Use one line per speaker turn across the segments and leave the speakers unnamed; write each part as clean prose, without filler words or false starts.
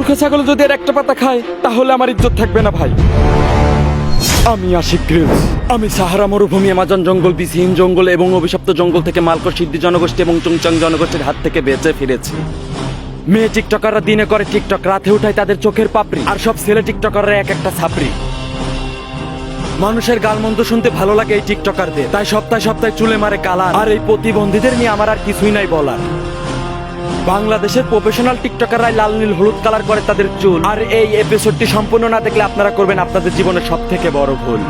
মূর্খ ছাগল যদি এর একটা পাতা খায় তাহলে আমার ইজ্জত থাকবে না ভাই। আমি আশিক গ্রিলস। আমি সাহারা মরুভূমি, অ্যামাজন জঙ্গল, বিসিহীন জঙ্গল এবং অভিশপ্ত জঙ্গল থেকে মালকো সিদ্ধি জনগোষ্ঠী এবং চুংচাং জনগোষ্ঠীর হাত থেকে বেঁচে ফিরেছি। মেয়ে টিকটকাররা দিনে করে টিকটক, রাতে উঠায় তাদের চোখের পাপড়ি, আর সব ছেলে টিকটকাররা এক একটা ছাপড়ি। মানুষের গালমন্দ শুনতে ভালো লাগে এই টিকটকারদের, তাই সপ্তাহে সপ্তাহে চুলে মারে কালার। আর এই প্রতিবন্ধীদের নিয়ে আমার আর কিছুই নাই বলার। বাংলাদেশের প্রফেশনাল টিকটকাররাই লাল নীল হলুদ কালার করে তাদের চুল। আর এই এপিসোডটি সম্পূর্ণ না দেখলে আপনারা করবেন আপনাদের জীবনের সবথেকে বড় ভুল।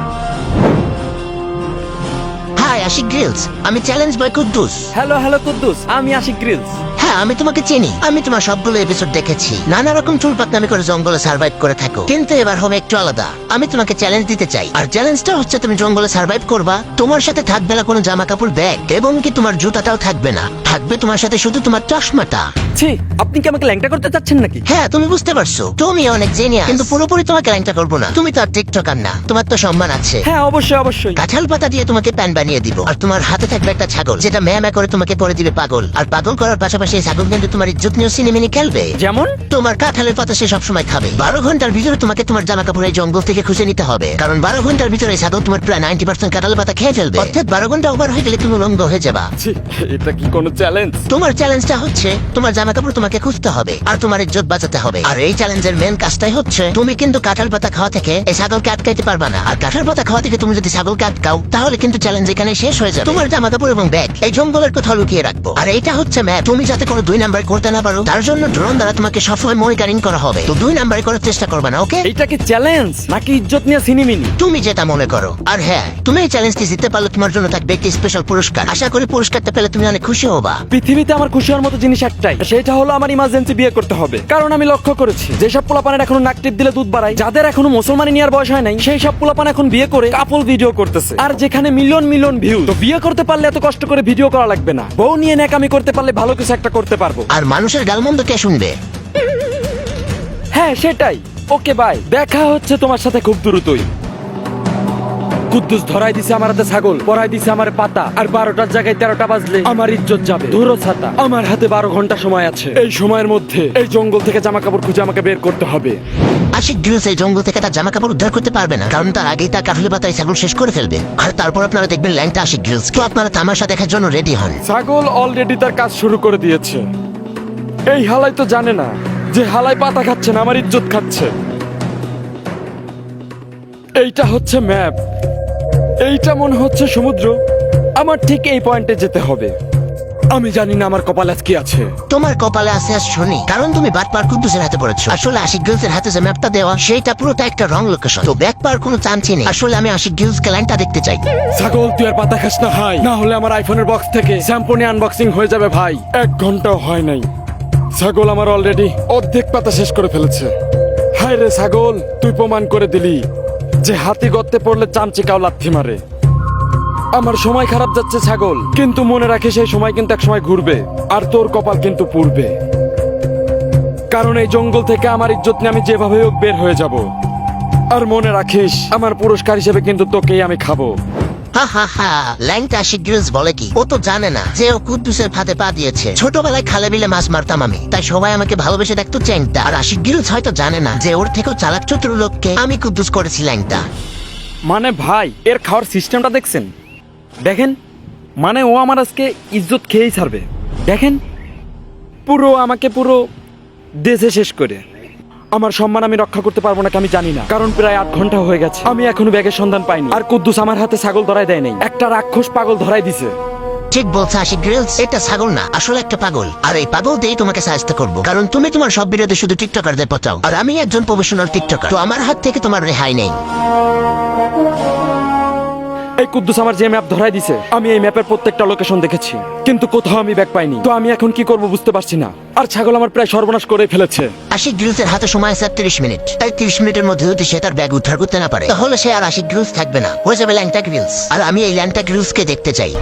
হাই আশিক গ্রিলস, আমি চ্যালেঞ্জ বয় কুদ্দুস।
হ্যালো কুদ্দুস, আমি আশিক গ্রিলস।
হ্যাঁ, আমি তোমাকে চিনি। আমি তোমার সবগুলো এপিসোড দেখেছি। নানা রকম চুলপাকনামি করে জঙ্গলে সার্ভাইভ করে থাকো, কিন্তু এবার হবে একটু আলাদা। আমি তোমাকে চ্যালেঞ্জ দিতে চাই, আর চ্যালেঞ্জটা হচ্ছে তুমি জঙ্গলে সার্ভাইভ করবা। তোমার সাথে থাকবে না কোনো জামা কাপড়, ব্যাগ, এবং কি তোমার জুতাটাও থাকবে না। থাকবে তোমার সাথে শুধু তোমার চশমাটা।
ছি, আপনি কি আমাকে ল্যাংটা করতে চাচ্ছেন নাকি?
হ্যাঁ, তুমি বুঝতে পারছো, তুমি অনেক জিনিয়াস, কিন্তু পুরোপুরি তোমাকে ল্যাংটা করবো না। তুমি তো আর টিকটকার না, তোমার তো সম্মান আছে।
হ্যাঁ, অবশ্যই।
কাঁঠাল পাতা দিয়ে তোমাকে প্যান বানিয়ে দিব, আর তোমার হাতে থাকবে একটা ছাগল, যেটা ম্যামা করে তোমাকে করে দিবে পাগল। আর পাগল করার পাশাপাশি এই ছাগল কিন্তু তোমার ইজ্জত নিয়ে সিনেমিনি খেলবে।
যেমন
তোমার কাঁঠালের পাতা সে সবসময় খাবে। 12 ঘন্টার ভিতরে তোমাকে তোমার জামা কাপড় এই জঙ্গল থেকে খুঁজে নিতে হবে, কারণ 12 ঘন্টার ভিতরে এই ছাগল তোমার প্রায় 90% কাঁঠালের পাতা খেয়ে ফেলবে। অর্থাৎ 12 ঘন্টা ওভার হয়ে গেলে তুমি উলঙ্গ হয়ে যাবা।
ছি, এটা কি কোনো চ্যালেঞ্জ?
তোমার চ্যালেঞ্জটা হচ্ছে তোমার জামা কাপড় তোমাকে খুঁজতে হবে, আর তোমার ইজ্জত বাঁচাতে হবে। আর এই চ্যালেঞ্জের মেন কাজটাই হচ্ছে তুমি কিন্তু কাঁঠাল পাতা খাওয়া থেকে এই ছাগলকে আটকাইতে পারবা না। আর কাঁঠাল পাতা খাওয়া থেকে তুমি যদি ছাগলকে আটকাও, তাহলে কিন্তু চ্যালেঞ্জ এখানে শেষ হয়ে যাবে। তোমার জামা কাপড় এবং ব্যাগ এই জঙ্গলের কোথাও লুকিয়ে রাখবো। আর এইটা হচ্ছে ম্যাপ। তুমি যাতে কোনো 2 নাম্বার করতে না পারো, তার জন্য ড্রোন দ্বারা তোমাকে সবসময় মনিটরিং করা হবে। তো 2 নাম্বার করার চেষ্টা করবে না, ওকে?
এইটা কি চ্যালেঞ্জ নাকি ইজ্জত নিয়ে সিনেমিনি?
তুমি যেটা মনে করো। আর হ্যাঁ, তুমি এই চ্যালেঞ্জটি জিততে পারলে তোমার জন্য থাকবে একটি স্পেশাল পুরস্কার। আশা করি পুরস্কারটা পেলে তুমি অনেক খুশি হবা।
পৃথিবীতে আমার খুশি হওয়ার মতো জিনিস একটাই, সেটা হলো আমার ইমার্জেন্সি বিয়ে করতে হবে। কারণ আমি লক্ষ্য করেছি যেসব পোলাপানের এখনো নাক টিপ দিলে দুধ বাড়ায়, যাদের এখনো মুসলমানি নেওয়ার বয়স হয় নাই, সেই সব পোলাপান এখন বিয়ে করে কাপল ভিডিও করতেছে। আর যেখানে মিলিয়ন ভিউ, তো বিয়ে করতে পারলে এত কষ্ট করে ভিডিও করা লাগবে না। বউ নিয়ে ন্যাকামি করতে পারলে ভালো কিছু একটা করতে পারবো।
আর মানুষের গালমন্দ কে শুনবে?
হ্যাঁ, সেটাই। ওকে বাই, দেখা হচ্ছে তোমার সাথে খুব দ্রুতই। কুদ্দুস ধরাই দিছে আমার হাতে ছাগল, পরাই দিছে আমার পাতা, আর 12টার জায়গায় 13টা বাজলে আমার ইজ্জত যাবে। ধরো ছাতা, আমার হাতে 12 ঘন্টা সময় আছে। এই সময়ের মধ্যে এই জঙ্গল থেকে জামা কাপড় খুঁজে আমাকে বের করতে হবে।
আশিক গ্রিলস এই জঙ্গল থেকে তার জামা কাপড় উদ্ধার করতে পারবে না, কারণ তার আগেই তার কাঠুলি পাতায় ছাগল শেষ করে ফেলবে। আর তারপর আপনারা দেখবেন ল্যাংটা আশিক গ্রিলস। তো আপনারা তামাশা দেখার জন্য রেডি হন।
ছাগল অলরেডি তার কাজ শুরু করে দিয়েছে। এই হালাই তো জানে না যে হালাই পাতা খাচ্ছে না, আমার ইজ্জত খাচ্ছে। এইটা হচ্ছে ম্যাপ, এইটা মনে হচ্ছে সমুদ্র। আমার ঠিক এই পয়েন্টে যেতে হবে। আমি জানি না আমার কপালে কি আছে।
তোমার কপালে আছে আজ শনি, কারণ তুমি বাটপার কুদ্দুসের হাতে পড়েছো। আসলে আশিক গ্রিলসের হাতে যে ম্যাপটা দেওয়া, সেটা পুরোটা একটা রং লোকেশন। তো ব্যাক পাওয়ার কোনো চান্সই নেই। আসলে আমি আশিক গ্রিলসকে ল্যাংটা দেখতে চাই।
ছাগল, তুই আর পাতা খাস না ভাই, না হলে আমার আইফোনের বক্স থেকে স্যাম্পনি আনবক্সিং হয়ে যাবে ভাই। 1 ঘন্টাও হয় নাই, ছাগল আমার অলরেডি অর্ধেক পাতা শেষ করে ফেলেছে। হায় রে ছাগল, তুই প্রমাণ করে দিলি যে হাতি গর্তে পড়লে চামচিকাও লাথি মারে। আমার সময় খারাপ যাচ্ছে ছাগল, কিন্তু মনে রাখিস সেই সময় কিন্তু এক সময় ঘুরবে, আর তোর কপাল কিন্তু পুড়বে। কারণ এই জঙ্গল থেকে আমার ইজ্জত নিয়ে আমি যেভাবে হোক বের হয়ে যাব। আর মনে রাখিস আমার পুরস্কার হিসেবে কিন্তু তোকেই আমি খাবো।
হা হা হা, ল্যাংটা আশিক গ্রিলস বলে কি? ও তো জানে না যে ও কুদ্দুসের ফাঁদে পা দিয়েছে। ছোটবেলায় খালে বিলে মাছ মারতাম আমি, তাই সবাই আমাকে ভালোবেসে দেখতো চ্যাংটা। আর আশিক গ্রিলস হয়তো জানে না যে ওর থেকেও চালাক চতুর লোককে আমি কুদ্দুস করেছি ল্যাংটা।
মানে ভাই, এর খাওয়ার সিস্টেমটা দেখছেন? দেখেন, মানে ও আমার আজকে ইজ্জত খেয়েই ছাড়বে। দেখেন, আমাকে পুরো দেশে শেষ করে। আমার সম্মান আমি রক্ষা করতে পারবো নাকি আমি জানি না, কারণ প্রায় 8 ঘন্টা হয়ে গেছে আমি এখনো ব্যাগের সন্ধান পাইনি। আর কুদ্দুস আমার হাতে ছাগল ধরাই দেয় নাই, একটা রাক্ষস পাগল ধরাই দিছে।
ঠিক বলছে আশিক গ্রিলস, এটা ছাগল না, আসলে একটা পাগল। আর এই পাগল দিয়েই তোমাকে সাহায্য করবো, কারণ তুমি তোমার সব ভিডিওতে শুধু টিকটকারদের পচাও, আর আমি একজন প্রফেশনাল টিকটকার। তো আমার হাত থেকে তোমার রেহাই নেই।
এই কুদ্দুস আমার যে ম্যাপ ধরাই দিছে, আমি এই ম্যাপের প্রত্যেকটা লোকেশন দেখেছি, কিন্তু কোথাও আমি ব্যাগ পাইনি। তো আমি এখন কি করব বুঝতে পারছি না। আর ছাগল আমার প্রায় সর্বনাশ করে ফেলেছে।
আশিক গ্রিলসের হাতে সময় আছে 30 মিনিট। তাই 30 মিনিটের মধ্যে যদি সে তার ব্যাগ উদ্ধার করতে না পারে, তাহলে সে আর আশিক গ্রিলস থাকবে না, হয়ে যাবে ল্যাংটা গ্রিলস। আর আমি এই ল্যাংটা গ্রিলসকে দেখতে চাই।